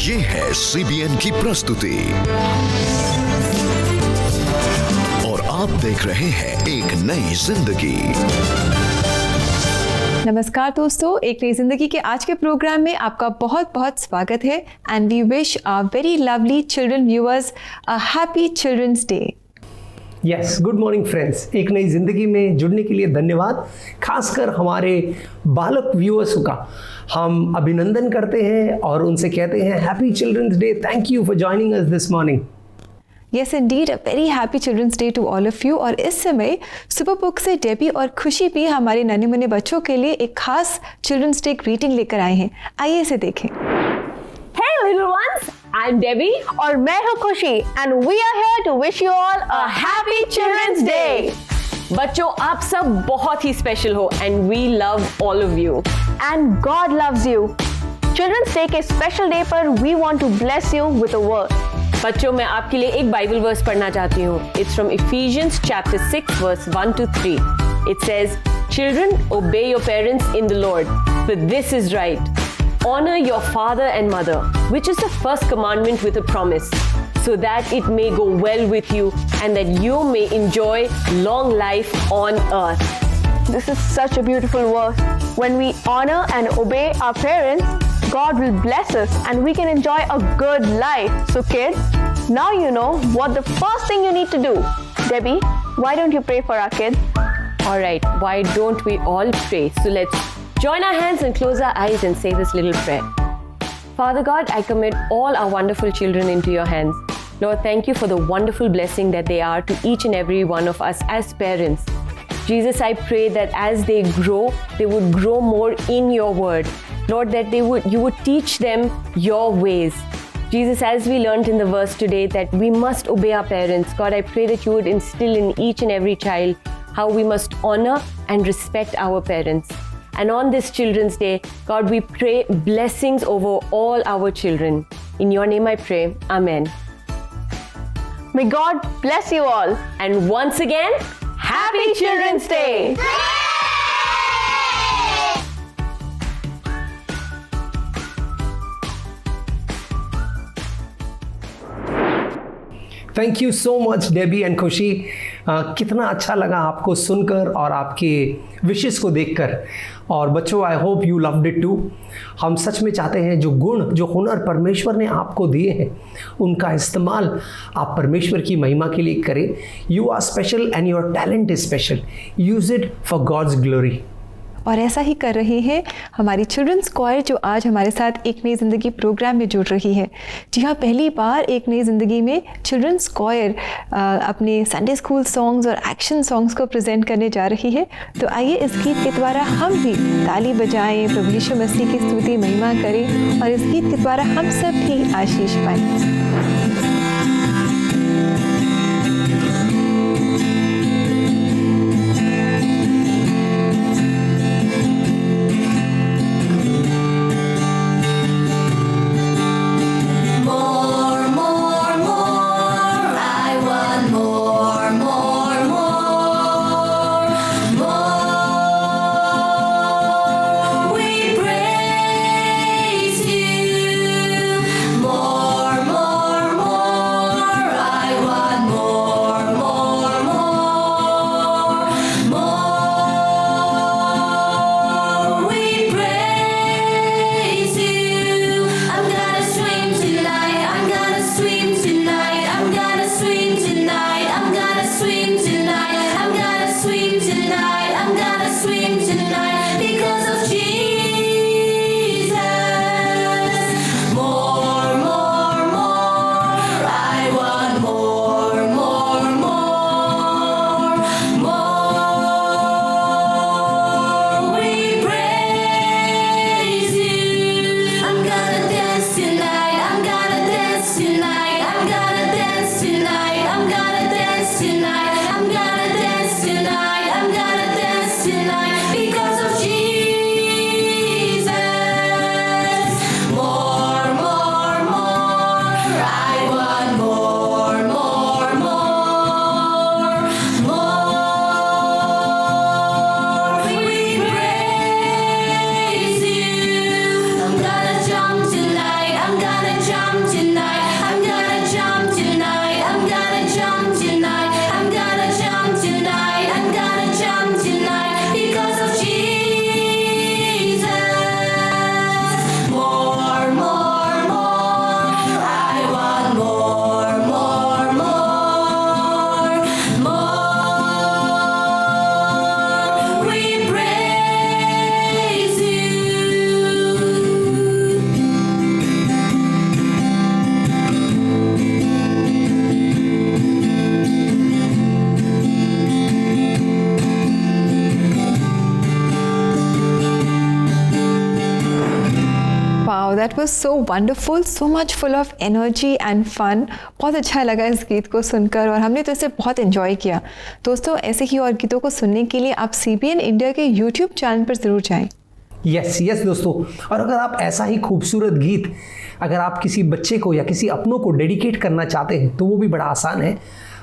ये है सीबीएन की प्रस्तुति और आप देख रहे हैं एक नई जिंदगी। नमस्कार दोस्तों, एक नई जिंदगी के आज के प्रोग्राम में आपका बहुत बहुत स्वागत है and we wish our very lovely children viewers a happy children's day. Yes, good morning friends. एक नई ज़िंदगी में जुड़ने के लिए धन्यवाद। खासकर हमारे बालक व्यूअर्स का हम अभिनंदन करते हैं और उनसे कहते हैं happy children's day. Thank you for joining us this morning. Yes indeed, a very happy children's day to all of you. और इस समय सुपर बुक से डेबी और खुशी भी हमारे नन्हे मुन्ने बच्चों के लिए एक खास चिल्ड्रंस डे ग्रीटिंग लेकर आए हैं। आइए इसे देखें। Hey little ones, I'm Debbie और मैं हूँ खुशी and we are here to wish you all a happy Children's Day. बच्चों, आप सब बहुत ही स्पेशल हो and we love all of you. And God loves you. Children's Day के स्पेशल डे पर we want to bless you with a word. बच्चों, मैं आपके लिए एक बाइबल वर्स पढ़ना चाहती हूँ. It's from Ephesians chapter 6 verse 1 to 3. It says, Children, obey your parents in the Lord, for this is right. Honor your father and mother, which is the first commandment with a promise, so that it may go well with you and that you may enjoy long life on earth. This is such a beautiful verse. When we honor and obey our parents, God will bless us and we can enjoy a good life. So kids, now you know what the first thing you need to do. Debbie, why don't you pray for our kids? All right, why don't we all pray? So let's join our hands and close our eyes and say this little prayer. Father God, I commit all our wonderful children into your hands. Lord, thank you for the wonderful blessing that they are to each and every one of us as parents. Jesus, I pray that as they grow, they would grow more in your word. Lord, that you would teach them your ways. Jesus, as we learned in the verse today that we must obey our parents, God, I pray that you would instill in each and every child how we must honor and respect our parents. And on this Children's Day, God, we pray blessings over all our children. In your name I pray, Amen. May God bless you all. And once again, Happy Children's Day! Thank you so much Debbie and Khushi. कितना अच्छा लगा आपको सुनकर और आपके wishes को देखकर। और बच्चों, I hope you loved it too. हम सच में चाहते हैं जो गुण, जो हुनर परमेश्वर ने आपको दिए हैं, उनका इस्तेमाल आप परमेश्वर की महिमा के लिए करें। You are special and your talent is special. Use it for God's glory. और ऐसा ही कर रहे हैं हमारी चिल्ड्रंस क्वायर, जो आज हमारे साथ एक नई ज़िंदगी प्रोग्राम में जुड़ रही है। जी हाँ, पहली बार एक नई ज़िंदगी में चिल्ड्रंस क्वायर अपने संडे स्कूल सॉन्ग्स और एक्शन सॉन्ग्स को प्रेजेंट करने जा रही है। तो आइए इस गीत के द्वारा हम भी ताली बजाएं, प्रभु यीशु मसीह की स्तुति महिमा करें और इस गीत के द्वारा हम सब भी आशीष पाएं। I'm gonna jump that was so wonderful, so much full of energy and fun. बहुत अच्छा लगा इस गीत को सुनकर और हमने तो इसे बहुत एंजॉय किया। दोस्तों, ऐसे ही और गीतों को सुनने के लिए आप CBN इंडिया के YouTube चैनल पर ज़रूर जाएं। यस दोस्तों, और अगर आप ऐसा ही खूबसूरत गीत अगर आप किसी बच्चे को या किसी अपनों को डेडिकेट करना चाहते हैं तो वो भी बड़ा आसान है।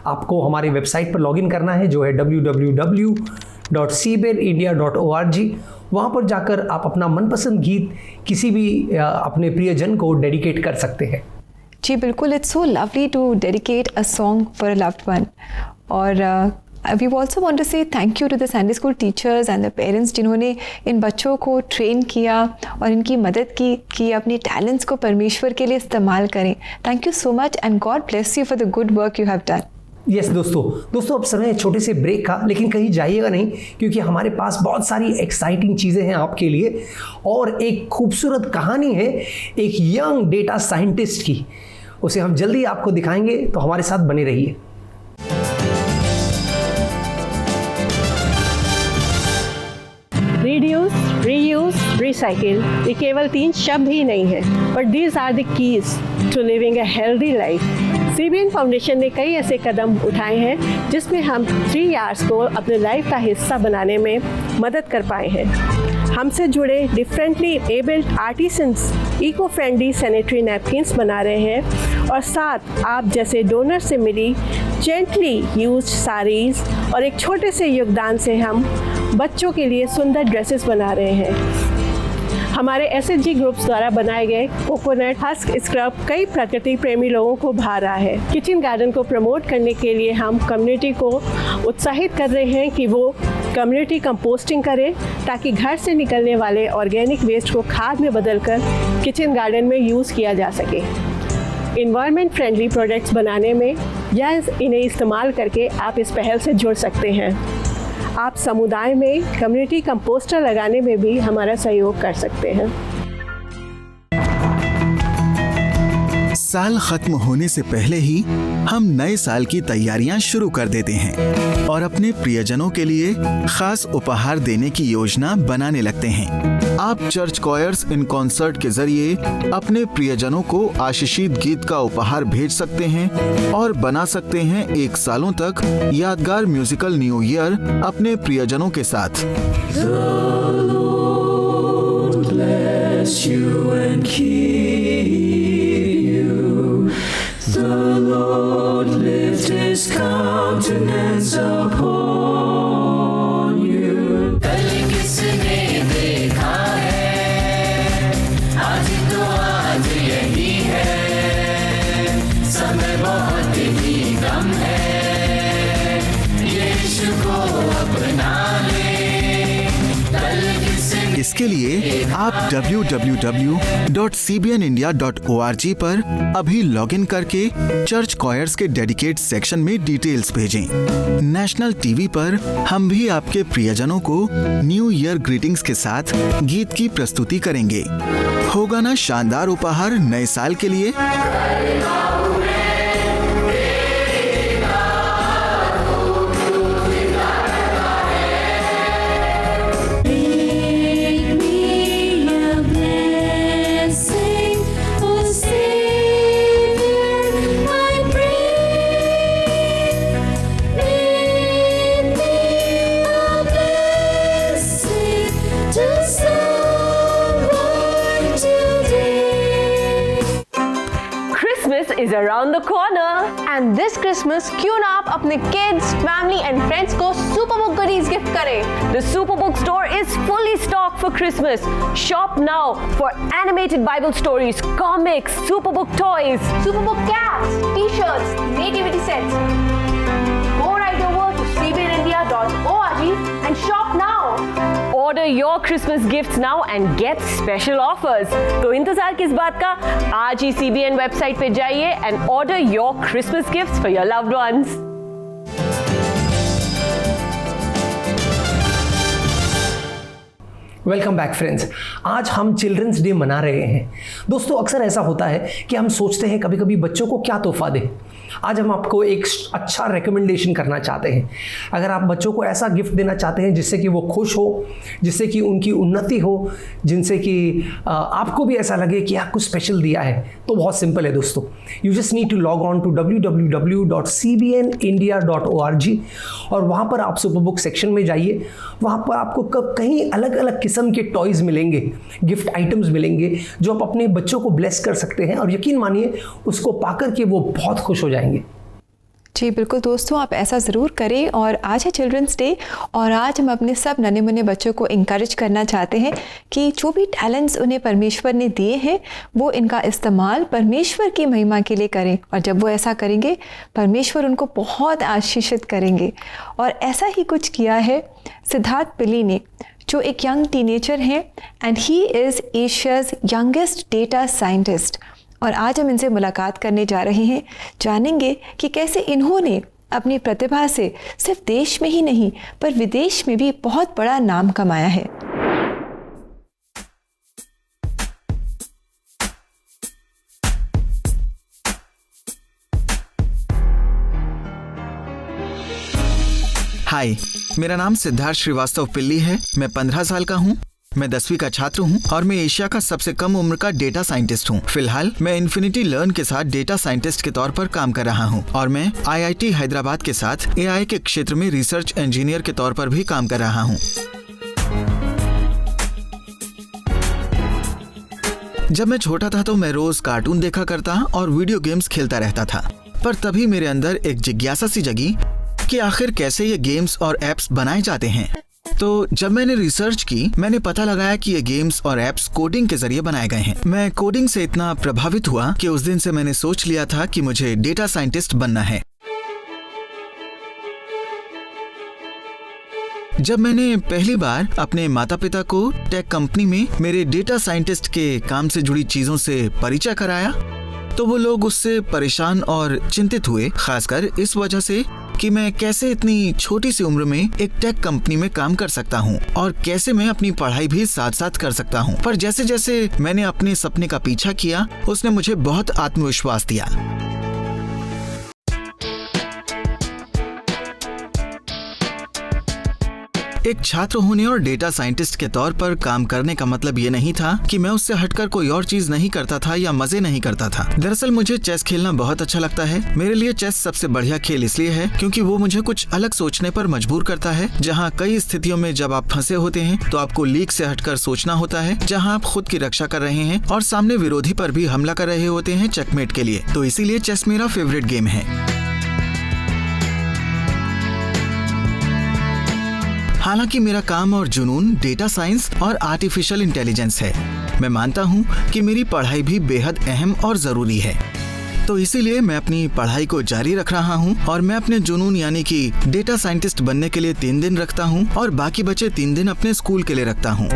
आपको हमारी वेबसाइट पर लॉगिन करना है जो है www.cbnindia.org। वहाँ पर जाकर आप अपना मनपसंद गीत किसी भी अपने प्रियजन को डेडिकेट कर सकते हैं। जी बिल्कुल, it's so lovely to dedicate a song for a loved one. और we also want to say thank you to the Sunday school teachers and the parents जिन्होंने इन बच्चों को ट्रेन किया और इनकी मदद की कि अपने टैलेंट्स को परमेश्वर के लिए इस्तेमाल करें। Thank you so much and God bless you for the good work you have done. Yes दोस्तों अब समय छोटे से ब्रेक का, लेकिन कहीं जाइएगा नहीं क्योंकि हमारे पास बहुत सारी एक्साइटिंग चीज़ें हैं आपके लिए और एक खूबसूरत कहानी है एक यंग डेटा साइंटिस्ट की। उसे हम जल्दी आपको दिखाएंगे, तो हमारे साथ बने रहिए। Reduce, reuse, recycle ये केवल 3 शब्द ही नहीं है, but these are the keys to living a healthy life। CBN foundation ने कई ऐसे कदम उठाए हैं जिसमें हम 3 R's को अपने लाइफ का हिस्सा बनाने में मदद कर पाए हैं। हमसे जुड़े differently abled artisans eco friendly sanitary napkins बना रहे हैं और साथ आप जैसे डोनर से मिली जेंटली यूज्ड साड़ीज़ और एक छोटे से योगदान से हम बच्चों के लिए सुंदर ड्रेसेस बना रहे हैं। हमारे SHG ग्रुप्स द्वारा बनाए गए कोकोनट हस्क स्क्रब कई प्रकृति प्रेमी लोगों को भा रहा है। किचन गार्डन को प्रमोट करने के लिए हम कम्युनिटी को उत्साहित कर रहे हैं कि वो कम्युनिटी कंपोस्टिंग करें ताकि घर से निकलने वाले ऑर्गेनिक वेस्ट को खाद में बदलकर किचन गार्डन में यूज़ किया जा सके। इन्वायरमेंट फ्रेंडली प्रोडक्ट्स बनाने में या इन्हें इस्तेमाल करके आप इस पहल से जुड़ सकते हैं। आप समुदाय में कम्युनिटी कंपोस्टर लगाने में भी हमारा सहयोग कर सकते हैं। साल खत्म होने से पहले ही हम नए साल की तैयारियां शुरू कर देते हैं और अपने प्रियजनों के लिए खास उपहार देने की योजना बनाने लगते हैं। आप चर्च कॉयर्स इन कॉन्सर्ट के जरिए अपने प्रियजनों को आशीषित गीत का उपहार भेज सकते हैं और बना सकते हैं 1 सालों तक यादगार म्यूजिकल न्यू ईयर अपने प्रियजनों के साथ। The Lord lift his countenance upon you. कल किसने देखा है, आज तो आज यही है, समय बहुत ही कम है, यीशु को अपना ले। कल किसने इसके लिए आप www.cbnindia.org पर अभी लॉगिन करके चर्च कॉयर्स के डेडिकेट सेक्शन में डिटेल्स भेजें। नेशनल टीवी पर हम भी आपके प्रियजनों को न्यू ईयर ग्रीटिंग्स के साथ गीत की प्रस्तुति करेंगे। होगा ना शानदार उपहार नए साल के लिए? is around the corner. And this Christmas, क्यों ना आप अपने kids, family and friends को Superbook goodies gift करें। The Superbook store is fully stocked for Christmas. Shop now for animated Bible stories, comics, Superbook toys, Superbook caps, t-shirts, nativity sets. Go right over to cbnindia.org and shop now. Order your Christmas gifts now and get special offers. तो इंतजार किस बात का? आज ही CBN website पे जाइए and order your Christmas gifts for your loved ones. Welcome back friends. आज हम चिल्ड्रंस डे मना रहे हैं। दोस्तों, अक्सर ऐसा होता है कि हम सोचते हैं कभी कभी बच्चों को क्या तोहफा दें। आज हम आपको एक अच्छा रिकमेंडेशन करना चाहते हैं। अगर आप बच्चों को ऐसा गिफ्ट देना चाहते हैं जिससे कि वो खुश हो, जिससे कि उनकी उन्नति हो, जिनसे कि आपको भी ऐसा लगे कि आप कुछ स्पेशल दिया है, तो बहुत सिंपल है दोस्तों। You just need to log on to www.cbnindia.org और वहाँ पर आप सुपर बुक सेक्शन में जाइए। वहाँ पर आपको कहीं अलग अलग किस्म के टॉयज़ मिलेंगे, गिफ्ट आइटम्स मिलेंगे जो आप अपने बच्चों को ब्लेस कर सकते हैं, और यकीन मानिए उसको पाकर के वो बहुत खुश हो जाएंगे। जी बिल्कुल दोस्तों, आप ऐसा ज़रूर करें। और आज है चिल्ड्रंस डे, और आज हम अपने सब नन्हे मुन्ने बच्चों को इंकरेज करना चाहते हैं कि जो भी टैलेंट्स उन्हें परमेश्वर ने दिए हैं वो इनका इस्तेमाल परमेश्वर की महिमा के लिए करें, और जब वो ऐसा करेंगे परमेश्वर उनको बहुत आशीषित करेंगे। और ऐसा ही कुछ किया है सिद्धार्थ पिल्ली ने, जो एक यंग टीनेजर हैं, and he is Asia's youngest data scientist. और आज हम इनसे मुलाकात करने जा रहे हैं, जानेंगे कि कैसे इन्होंने अपनी प्रतिभा से सिर्फ देश में ही नहीं पर विदेश में भी बहुत बड़ा नाम कमाया है। हाय, मेरा नाम सिद्धार्थ श्रीवास्तव पिल्ली है। मैं 15 साल का हूँ। मैं 10वीं का छात्र हूँ और मैं एशिया का सबसे कम उम्र का डेटा साइंटिस्ट हूँ। फिलहाल मैं इन्फिनिटी लर्न के साथ डेटा साइंटिस्ट के तौर पर काम कर रहा हूँ, और मैं IIT हैदराबाद के साथ AI के क्षेत्र में रिसर्च इंजीनियर के तौर पर भी काम कर रहा हूँ। जब मैं छोटा था तो मैं रोज कार्टून देखा करता और वीडियो गेम्स खेलता रहता था, पर तभी मेरे अंदर एक जिज्ञासा सी जगी कि आखिर कैसे ये गेम्स और एप्स बनाए जाते हैं। तो जब मैंने रिसर्च की, मैंने पता लगाया कि ये गेम्स और एप्स कोडिंग के जरिए बनाए गए हैं। मैं कोडिंग से इतना प्रभावित हुआ कि उस दिन से मैंने सोच लिया था कि मुझे डेटा साइंटिस्ट बनना है। जब मैंने पहली बार अपने माता पिता को टेक कंपनी में मेरे डेटा साइंटिस्ट के काम से जुड़ी चीजों से परिचय कराया, तो वो लोग उससे परेशान और चिंतित हुए, खासकर इस वजह से कि मैं कैसे इतनी छोटी सी उम्र में एक टेक कंपनी में काम कर सकता हूँ और कैसे मैं अपनी पढ़ाई भी साथ साथ कर सकता हूँ। पर जैसे जैसे मैंने अपने सपने का पीछा किया, उसने मुझे बहुत आत्मविश्वास दिया। एक छात्र होने और डेटा साइंटिस्ट के तौर पर काम करने का मतलब ये नहीं था कि मैं उससे हटकर कोई और चीज नहीं करता था या मजे नहीं करता था। दरअसल मुझे चेस खेलना बहुत अच्छा लगता है। मेरे लिए चेस सबसे बढ़िया खेल इसलिए है क्योंकि वो मुझे कुछ अलग सोचने पर मजबूर करता है, जहाँ कई स्थितियों में जब आप फंसे होते हैं तो आपको लीक से हटकर सोचना होता है, जहाँ आप खुद की रक्षा कर रहे हैं और सामने विरोधी पर भी हमला कर रहे होते हैं चेकमेट के लिए। तो इसीलिए चेस मेरा फेवरेट गेम है। हालांकि मेरा काम और जुनून डेटा साइंस और आर्टिफिशियल इंटेलिजेंस है। मैं मानता हूं कि मेरी पढ़ाई भी बेहद अहम और जरूरी है, तो इसीलिए मैं अपनी पढ़ाई को जारी रख रहा हूं और मैं अपने जुनून यानी कि डेटा साइंटिस्ट बनने के लिए 3 दिन रखता हूं और बाकी बचे 3 दिन अपने स्कूल के लिए रखता हूं।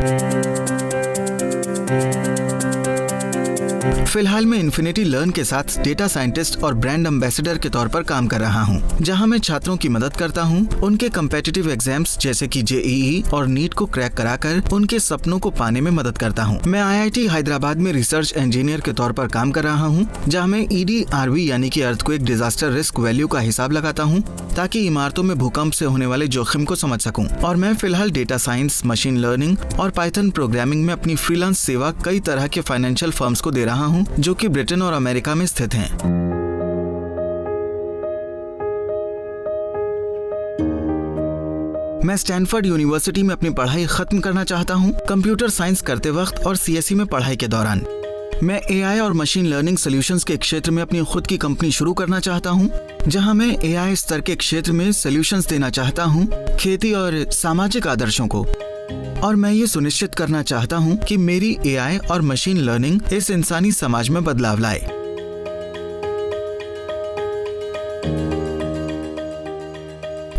फिलहाल मैं इन्फिनिटी लर्न के साथ डेटा साइंटिस्ट और ब्रांड एम्बेसडर के तौर पर काम कर रहा हूं, जहां मैं छात्रों की मदद करता हूं उनके कम्पिटिटिव एग्जाम्स जैसे कि JEE और नीट को क्रैक कराकर उनके सपनों को पाने में मदद करता हूं। मैं IIT हैदराबाद में रिसर्च इंजीनियर के तौर पर काम कर रहा हूं, जहां मैं EDRV यानी कि अर्थक्वेक डिजास्टर रिस्क वैल्यू का हिसाब लगाता हूं ताकि इमारतों में भूकंप से होने वाले जोखिम को समझ सकूं। और मैं फिलहाल डेटा साइंस, मशीन लर्निंग और पाइथन प्रोग्रामिंग में अपनी फ्रीलांस सेवा कई तरह के फाइनेंशियल फर्म्स को दे रहा हूं जो कि ब्रिटेन और अमेरिका में स्थित हैं। मैं स्टैनफोर्ड यूनिवर्सिटी में अपनी पढ़ाई खत्म करना चाहता हूं, कंप्यूटर साइंस करते वक्त और CSE में पढ़ाई के दौरान। मैं AI और मशीन लर्निंग सॉल्यूशंस के क्षेत्र में अपनी खुद की कंपनी शुरू करना चाहता हूं, जहां मैं AI स्तर के क्षेत्र में सॉल्यूशंस देना चाहता हूं, खेती और सामाजिक आदर्शों को। और मैं ये सुनिश्चित करना चाहता हूं कि मेरी AI और मशीन लर्निंग इस इंसानी समाज में बदलाव लाए।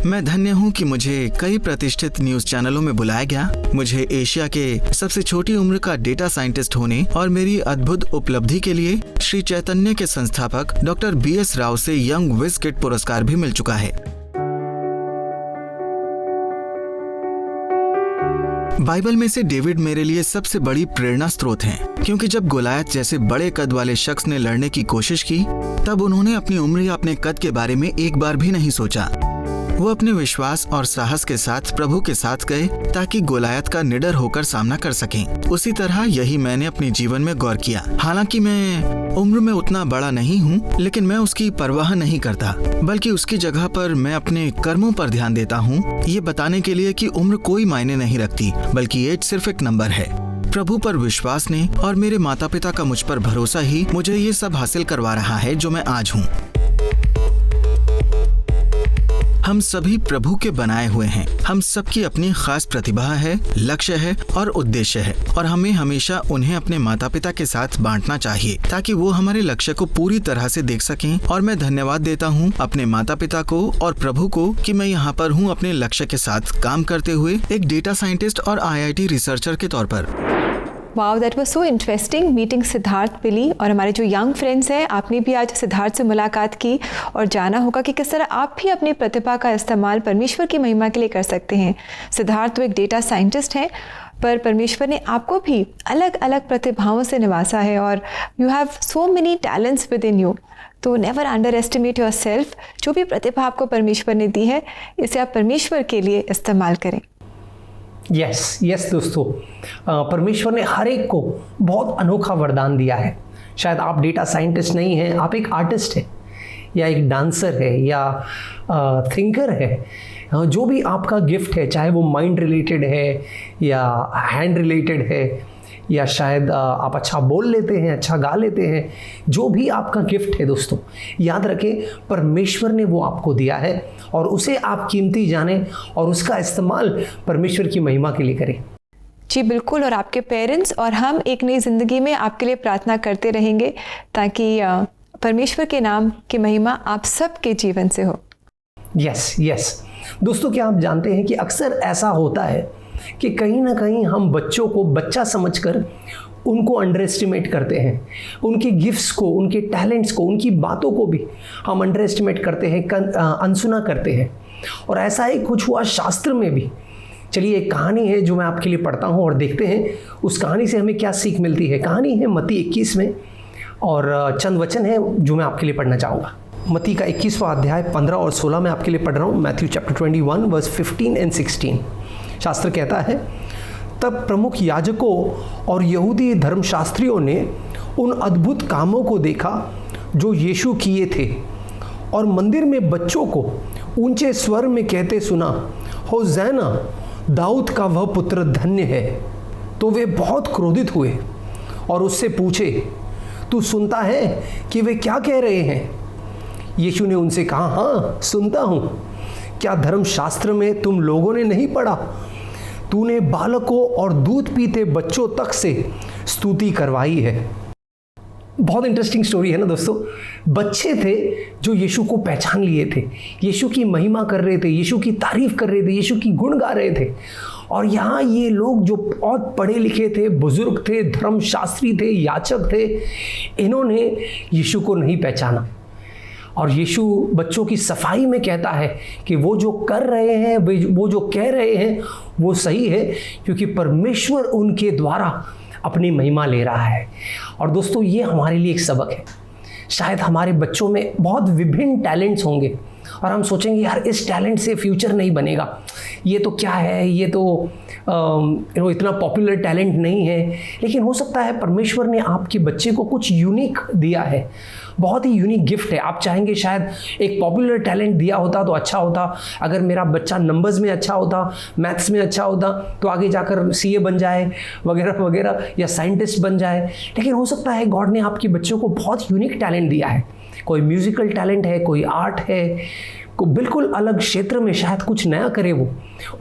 मैं धन्य हूं कि मुझे कई प्रतिष्ठित न्यूज चैनलों में बुलाया गया। मुझे एशिया के सबसे छोटी उम्र का डेटा साइंटिस्ट होने और मेरी अद्भुत उपलब्धि के लिए श्री चैतन्य के संस्थापक डॉक्टर BS राव से यंग विज किड पुरस्कार भी मिल चुका है। बाइबल में से डेविड मेरे लिए सबसे बड़ी प्रेरणा स्रोत हैं, क्योंकि जब गोलायत जैसे बड़े कद वाले शख्स ने लड़ने की कोशिश की, तब उन्होंने अपनी उम्र या अपने कद के बारे में एक बार भी नहीं सोचा। वो अपने विश्वास और साहस के साथ प्रभु के साथ गए ताकि गोलायत का निडर होकर सामना कर सकें। उसी तरह यही मैंने अपने जीवन में गौर किया। हालांकि मैं उम्र में उतना बड़ा नहीं हूँ, लेकिन मैं उसकी परवाह नहीं करता, बल्कि उसकी जगह पर मैं अपने कर्मों पर ध्यान देता हूँ, ये बताने के लिए कि उम्र कोई मायने नहीं रखती, बल्कि एज सिर्फ एक नंबर है। प्रभु पर विश्वास ने और मेरे माता पिता का मुझ पर भरोसा ही मुझे ये सब हासिल करवा रहा है जो मैं आज हूँ। हम सभी प्रभु के बनाए हुए हैं। हम सबकी अपनी खास प्रतिभा है, लक्ष्य है और उद्देश्य है, और हमें हमेशा उन्हें अपने माता पिता के साथ बांटना चाहिए ताकि वो हमारे लक्ष्य को पूरी तरह से देख सकें। और मैं धन्यवाद देता हूँ अपने माता पिता को और प्रभु को कि मैं यहाँ पर हूँ अपने लक्ष्य के साथ काम करते हुए एक डेटा साइंटिस्ट और IIT रिसर्चर के तौर पर। Wow, that was so interesting meeting Siddharth Billy. और हमारे जो यंग फ्रेंड्स हैं, आपने भी आज सिद्धार्थ से मुलाकात की और जाना होगा कि किस तरह आप भी अपनी प्रतिभा का इस्तेमाल परमेश्वर की महिमा के लिए कर सकते हैं। सिद्धार्थ तो एक डेटा साइंटिस्ट हैं, पर परमेश्वर ने आपको भी अलग अलग प्रतिभाओं से निवासा है और you have so many talents within you. तो never underestimate yourself. जो भी प्रतिभा आपको परमेश्वर ने दी है, इसे आप परमेश्वर के लिए इस्तेमाल करें। यस दोस्तों, परमेश्वर ने हर एक को बहुत अनोखा वरदान दिया है। शायद आप डेटा साइंटिस्ट नहीं हैं, आप एक आर्टिस्ट हैं या एक डांसर है या थिंकर है। जो भी आपका गिफ्ट है, चाहे वो माइंड रिलेटेड है या हैंड रिलेटेड है या शायद आप अच्छा बोल लेते हैं, अच्छा गा लेते हैं, जो भी आपका गिफ्ट है दोस्तों, याद रखें परमेश्वर ने वो आपको दिया है और उसे आप कीमती जानें और उसका इस्तेमाल परमेश्वर की महिमा के लिए करें। जी बिल्कुल, और आपके पेरेंट्स और हम एक नई ज़िंदगी में आपके लिए प्रार्थना करते रहेंगे ताकि परमेश्वर के नाम की महिमा आप सबके जीवन से हो। यस दोस्तों, क्या आप जानते हैं कि अक्सर ऐसा होता है कि कहीं ना कहीं हम बच्चों को बच्चा समझकर उनको अंडर एस्टिमेट करते हैं, उनके गिफ्ट्स को, उनके टैलेंट्स को, उनकी बातों को भी हम अंडर एस्टिमेट करते हैं, अनसुना करते हैं। और ऐसा ही कुछ हुआ शास्त्र में भी। चलिए एक कहानी है जो मैं आपके लिए पढ़ता हूँ और देखते हैं उस कहानी से हमें क्या सीख मिलती है। कहानी है मत्ती 21 में और चंद वचन है जो मैं आपके लिए पढ़ना चाहूँगा। मत्ती का 21वां अध्याय 15 और 16 मैं आपके लिए पढ़ रहा हूँ। Matthew chapter 21 verse 15 and 16। शास्त्र कहता है, तब प्रमुख याजकों और यहूदी धर्मशास्त्रियों ने उन अद्भुत कामों को देखा जो यीशु किए थे और मंदिर में बच्चों को ऊंचे स्वर में कहते सुना, होज़ैना, दाऊद का वह पुत्र धन्य है। तो वे बहुत क्रोधित हुए और उससे पूछे, तू सुनता है कि वे क्या कह रहे हैं? यीशु ने उनसे कहा, हाँ सुनता हूँ। क्या धर्मशास्त्र में तुम लोगों ने नहीं पढ़ा, तूने बालकों और दूध पीते बच्चों तक से स्तुति करवाई है। बहुत इंटरेस्टिंग स्टोरी है ना दोस्तों। बच्चे थे जो यीशु को पहचान लिए थे, यीशु की महिमा कर रहे थे, यीशु की तारीफ कर रहे थे, यीशु की गुण गा रहे थे। और यहाँ ये लोग जो बहुत पढ़े लिखे थे, बुजुर्ग थे, धर्मशास्त्री थे, याचक थे, इन्होंने यीशु को नहीं पहचाना। और यीशु बच्चों की सफाई में कहता है कि वो जो कर रहे हैं, वो जो कह रहे हैं वो सही है, क्योंकि परमेश्वर उनके द्वारा अपनी महिमा ले रहा है। और दोस्तों ये हमारे लिए एक सबक है। शायद हमारे बच्चों में बहुत विभिन्न टैलेंट्स होंगे और हम सोचेंगे यार इस टैलेंट से फ्यूचर नहीं बनेगा, ये तो क्या है, ये तो इतना पॉपुलर टैलेंट नहीं है। लेकिन हो सकता है परमेश्वर ने आपके बच्चे को कुछ यूनिक दिया है, बहुत ही यूनिक गिफ्ट है। आप चाहेंगे शायद एक पॉपुलर टैलेंट दिया होता तो अच्छा होता। अगर मेरा बच्चा नंबर्स में अच्छा होता, मैथ्स में अच्छा होता, तो आगे जाकर CA बन जाए वगैरह वगैरह, या साइंटिस्ट बन जाए। लेकिन हो सकता है गॉड ने आपके बच्चों को बहुत यूनिक टैलेंट दिया है। कोई म्यूजिकल टैलेंट है, कोई आर्ट है, को बिल्कुल अलग क्षेत्र में शायद कुछ नया करे। वो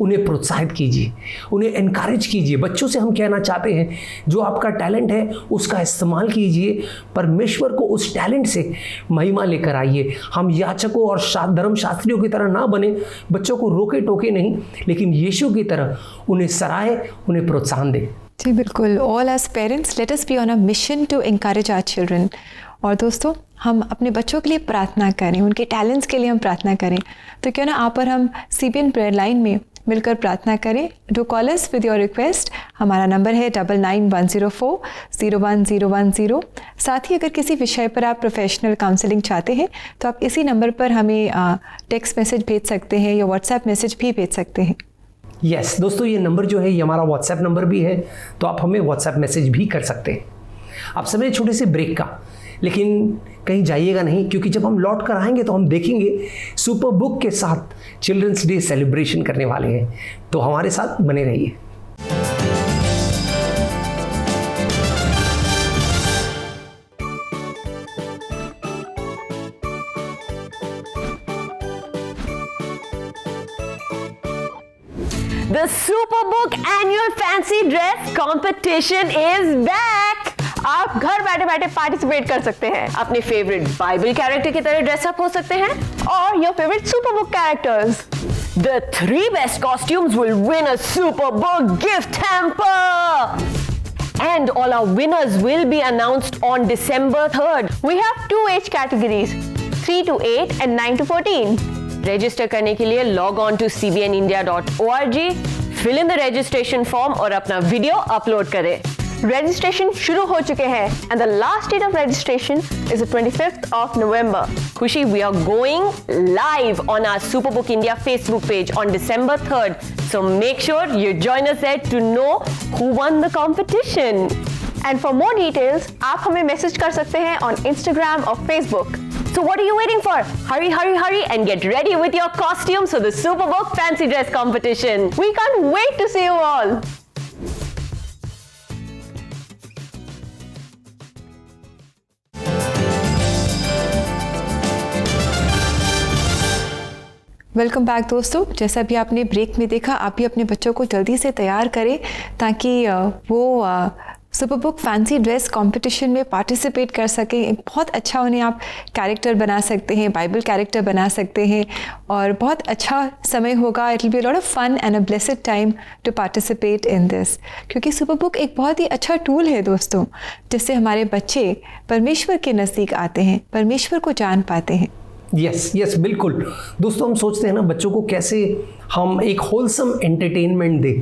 उन्हें प्रोत्साहित कीजिए, उन्हें एनकरेज कीजिए। बच्चों से हम कहना चाहते हैं जो आपका टैलेंट है उसका इस्तेमाल कीजिए, परमेश्वर को उस टैलेंट से महिमा लेकर आइए। हम याचकों और धर्मशास्त्रियों की तरह ना बने, बच्चों को रोके टोके नहीं, लेकिन यीशु की तरह उन्हें सराहे, उन्हें प्रोत्साहन दें। जी बिल्कुल, all as parents let us be on a mission to encourage our children. और दोस्तों हम अपने बच्चों के लिए प्रार्थना करें, उनके टैलेंट्स के लिए हम प्रार्थना करें। तो क्यों ना आप और हम CBN प्रेयर लाइन में मिलकर प्रार्थना करें। Do call us with your request. हमारा नंबर है 9910401010। साथ ही अगर किसी विषय पर आप प्रोफेशनल काउंसलिंग चाहते हैं तो आप इसी नंबर पर हमें टेक्स्ट मैसेज भेज सकते हैं या व्हाट्सएप मैसेज भी भेज सकते हैं। यस दोस्तों, ये नंबर जो है ये हमारा व्हाट्सएप नंबर भी है, तो आप हमें व्हाट्सएप मैसेज भी कर सकते हैं। आप समय छोटे से ब्रेक का, लेकिन कहीं जाइएगा नहीं, क्योंकि जब हम लौट कर आएंगे तो हम देखेंगे सुपर बुक के साथ चिल्ड्रंस डे सेलिब्रेशन करने वाले हैं, तो हमारे साथ बने रहिए। The Superbook Annual Fancy Dress Competition is back! आप घर बैठे बैठे पार्टिसिपेट कर सकते हैं। अपने फेवरेट बाइबल कैरेक्टर की तरह ड्रेसअप हो सकते हैं और your favourite super book characters. The 3 best costumes will win a Superbook gift hamper! And all our winners will be announced on December 3rd. We have 2 age categories, 3 to 8 and 9 to 14. Register करने के लिए log on to cbnindia.org, fill in the registration form और अपना video upload करें। Registration शुरू हो चुके हैं and the last date of registration is the 25th of November. Khushi, we are going live on our Superbook India Facebook page on December 3rd. So make sure you join us there to know who won the competition. And for more details, आप हमें message कर सकते हैं on Instagram or Facebook. So what are you waiting for? Hurry, hurry, hurry and get ready with your costumes for the Superbook Fancy Dress Competition. We can't wait to see you all. Welcome back दोस्तों। जैसा भी आपने break में देखा, आप भी अपने बच्चों को जल्दी से तैयार करें ताकि वो सुपरबुक फैंसी ड्रेस कंपटीशन में पार्टिसिपेट कर सकें। बहुत अच्छा उन्हें आप कैरेक्टर बना सकते हैं, बाइबल कैरेक्टर बना सकते हैं और बहुत अच्छा समय होगा। It will be a lot of fun and a blessed time to participate in this, क्योंकि सुपरबुक एक बहुत ही अच्छा टूल है दोस्तों, जिससे हमारे बच्चे परमेश्वर के नज़दीक आते हैं, परमेश्वर को जान पाते हैं। यस बिल्कुल दोस्तों, हम सोचते हैं ना बच्चों को कैसे हम एक होलसम एंटरटेनमेंट दें।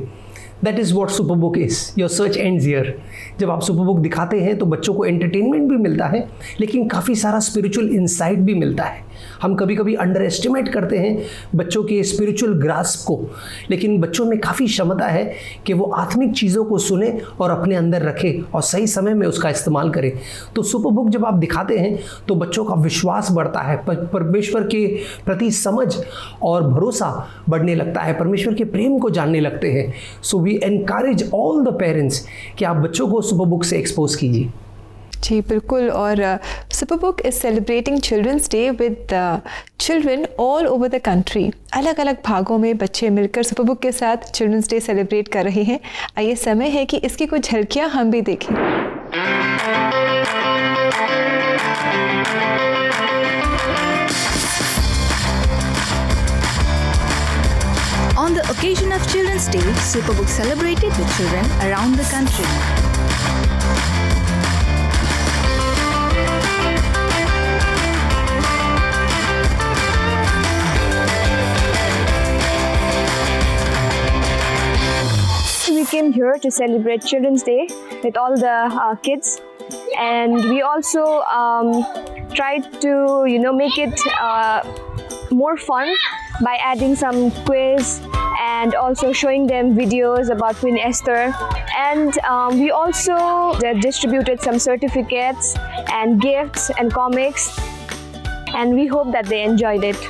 That is what super book is. Your search ends here. जब आप सुपर बुक दिखाते हैं तो बच्चों को एंटरटेनमेंट भी मिलता है, लेकिन काफ़ी सारा स्पिरिचुअल इंसाइट भी मिलता है। हम कभी कभी अंडर एस्टिमेट करते हैं बच्चों के स्पिरिचुअल ग्रास्प को, लेकिन बच्चों में काफ़ी क्षमता है कि वो आत्मिक चीज़ों को सुने और अपने अंदर रखे और सही समय में उसका इस्तेमाल करें। तो सुपर बुक जब आप दिखाते हैं तो बच्चों का विश्वास बढ़ता है, परमेश्वर के प्रति समझ और भरोसा बढ़ने लगता है, परमेश्वर के प्रेम को जानने लगते हैं। So we encourage all the parents कि आप बच्चों को सुपर बुक से एक्सपोज कीजिए। जी बिल्कुल। और Superbook is celebrating children's day with children all over the country. अलग अलग भागों में बच्चे मिलकर सुपरबुक के साथ चिल्ड्रंस डे सेलिब्रेट कर रहे हैं। आइए समय है कि इसकी कुछ झलकियाँ हम भी देखें। On the occasion of Children's Day, Superbook celebrated with children around the country. We came here to celebrate Children's Day with all the kids, and we also tried to make it more fun by adding some quiz and also showing them videos about Queen Esther, and we also distributed some certificates and gifts and comics, and we hope that they enjoyed it.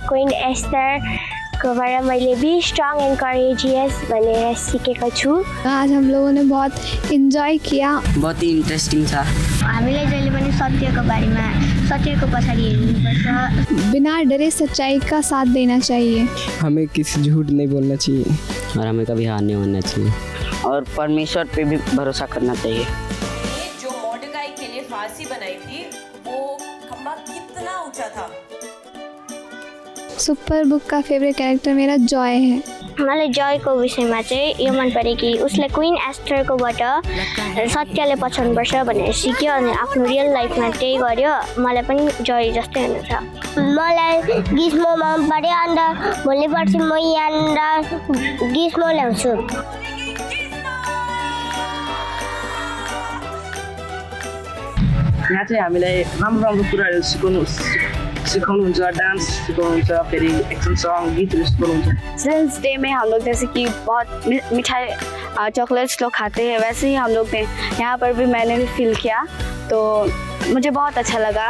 Queen Esther कोबाट मैले B strong end courageous भनेर सिकेको छु। आज हम लोगों ने बहुत enjoy किया। बहुत ही इन्ट्रेस्टिङ छ। हामीले जहिले पनि सत्यको बारेमा सत्यको पछाडि हेर्नुपर्छ। बिना डरे सच्चाई का साथ देना चाहिए। हमें किसी झूठ नहीं बोलना चाहिए और हमें कभी हार नहीं मानना चाहिए और परमेश्वर पे भी भरोसा करना चाहिए। जो मोर्डकाई के लिए फांसी बनाई थी वो खंबा कितना ऊंचा था? सुपर बुक का फेभरेट क्यारेक्टर मेरा जॉय है। मलाई जयको विषयमा चाहिँ यो मन पर्यो कि उसले क्विन एस्टरकोबाट सत्यले पछाउनुपर्छ भनेर सिक्यो अनि आफ्नो रियल लाइफमा त्यही गर्यो। मलाई पनि जय जस्तै हुनु छ। मलाई गिस्मो मन पर्यो अन्त भोलि पर्सि म यहाँनिर गिस्मो ल्याउँछु। यहाँ चाहिँ हामीलाई राम्रो राम्रो कुराहरू सिखाउनुहुन्छ, डांस सिखाउनुहुन्छ, फेरि एक्सन सॉन्ग गीतहरू सिखाउनुहुन्छ। चिल्ड्रंस डे में हम लोग जैसे कि बहुत मिठाई चॉकलेट्स लोग खाते हैं, वैसे ही हम लोग ने यहाँ पर भी मैंने भी फील किया, तो मुझे बहुत अच्छा लगा।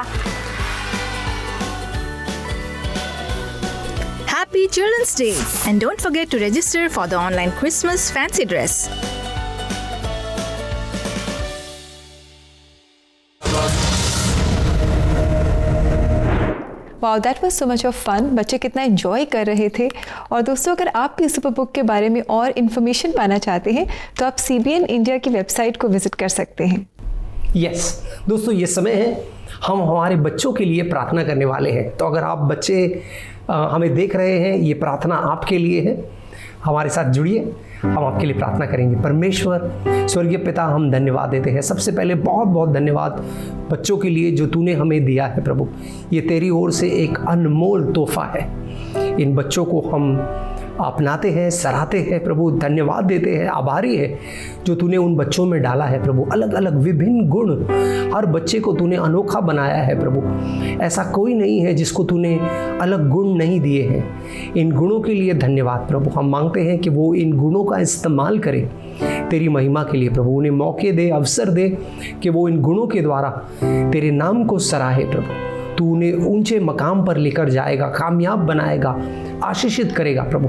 Happy Children's Day and don't forget to register for the online Christmas fancy dress. Wow, that was so much of fun. बच्चे कितना एंजॉय कर रहे थे। और दोस्तों, अगर आप भी सुपर बुक के बारे में और इन्फॉर्मेशन पाना चाहते हैं तो आप CBN इंडिया की वेबसाइट को विजिट कर सकते हैं। यस दोस्तों, ये समय है हम हमारे बच्चों के लिए प्रार्थना करने वाले हैं। तो अगर आप बच्चे हमें देख रहे हैं, ये प्रार्थना आपके लिए है। हमारे साथ जुड़िए, हम आपके लिए प्रार्थना करेंगे। परमेश्वर स्वर्गीय पिता, हम धन्यवाद देते हैं। सबसे पहले बहुत बहुत धन्यवाद बच्चों के लिए जो तूने हमें दिया है प्रभु। ये तेरी ओर से एक अनमोल तोहफा है। इन बच्चों को हम अपनाते हैं, सराहते हैं प्रभु, धन्यवाद देते हैं, आभारी है जो तूने उन बच्चों में डाला है प्रभु। अलग अलग विभिन्न गुण, हर बच्चे को तूने अनोखा बनाया है प्रभु। ऐसा कोई नहीं है जिसको तूने अलग गुण नहीं दिए हैं। इन गुणों के लिए धन्यवाद प्रभु। हम मांगते हैं कि वो इन गुणों का इस्तेमाल करें तेरी महिमा के लिए प्रभु। उन्हें मौके दे, अवसर दे कि वो इन गुणों के द्वारा तेरे नाम को सराहे प्रभु। तू उन्हें ऊंचे मकाम पर लेकर जाएगा, कामयाब बनाएगा, आशीषित करेगा प्रभु।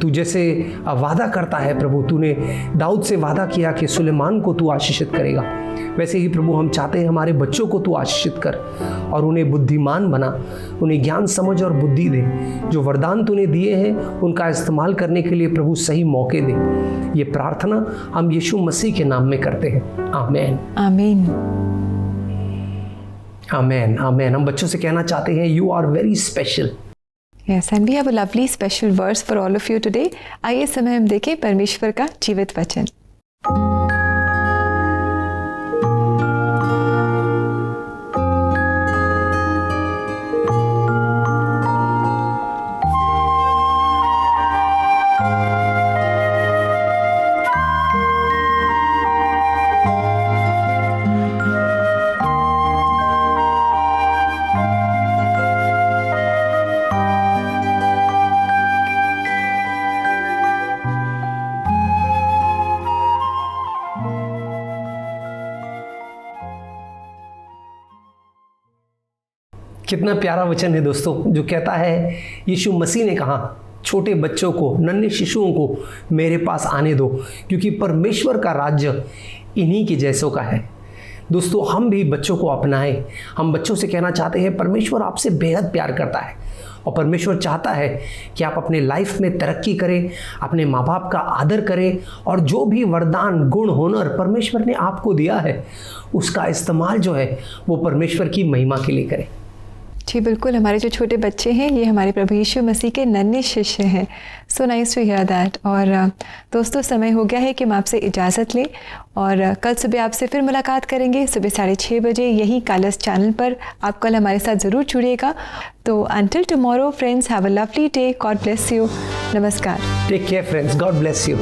तू जैसे वादा करता है प्रभु, तूने दाऊद से वादा किया कि सुलेमान को तू आशीषित करेगा, वैसे ही प्रभु हम चाहते हैं हमारे बच्चों को तू आशीषित कर और उन्हें बुद्धिमान बना, उन्हें ज्ञान समझ और बुद्धि दे। जो वरदान तूने दिए हैं उनका इस्तेमाल करने के लिए प्रभु सही मौके दे। ये प्रार्थना हम यीशु मसीह के नाम में करते हैं। आमीन आमीन आमीन आमीन। हम बच्चों से कहना चाहते हैं, you are very special. Yes, and we have a lovely special verse for all of you today. आइए समय हम देखें परमेश्वर का जीवित वचन। कितना प्यारा वचन है दोस्तों, जो कहता है यीशु मसीह ने कहा, छोटे बच्चों को, नन्हे शिशुओं को मेरे पास आने दो, क्योंकि परमेश्वर का राज्य इन्हीं के जैसों का है। दोस्तों, हम भी बच्चों को अपनाएं। हम बच्चों से कहना चाहते हैं, परमेश्वर आपसे बेहद प्यार करता है और परमेश्वर चाहता है कि आप अपने लाइफ में तरक्की करें, अपने माँ बाप का आदर करें और जो भी वरदान, गुण, हुनर परमेश्वर ने आपको दिया है उसका इस्तेमाल जो है वो परमेश्वर की महिमा के लिए करें। जी बिल्कुल, हमारे जो छोटे बच्चे हैं ये हमारे प्रभु यीशु मसीह के नन्हे शिष्य हैं। So nice to hear that. और दोस्तों, समय हो गया है कि हम आपसे इजाज़त लें और कल सुबह आपसे फिर मुलाकात करेंगे सुबह 6:30 बजे यही कालस चैनल पर। आप कल हमारे साथ ज़रूर जुड़िएगा। तो until tomorrow friends, have a lovely day. God bless you. नमस्कार। Take care friends, God bless you.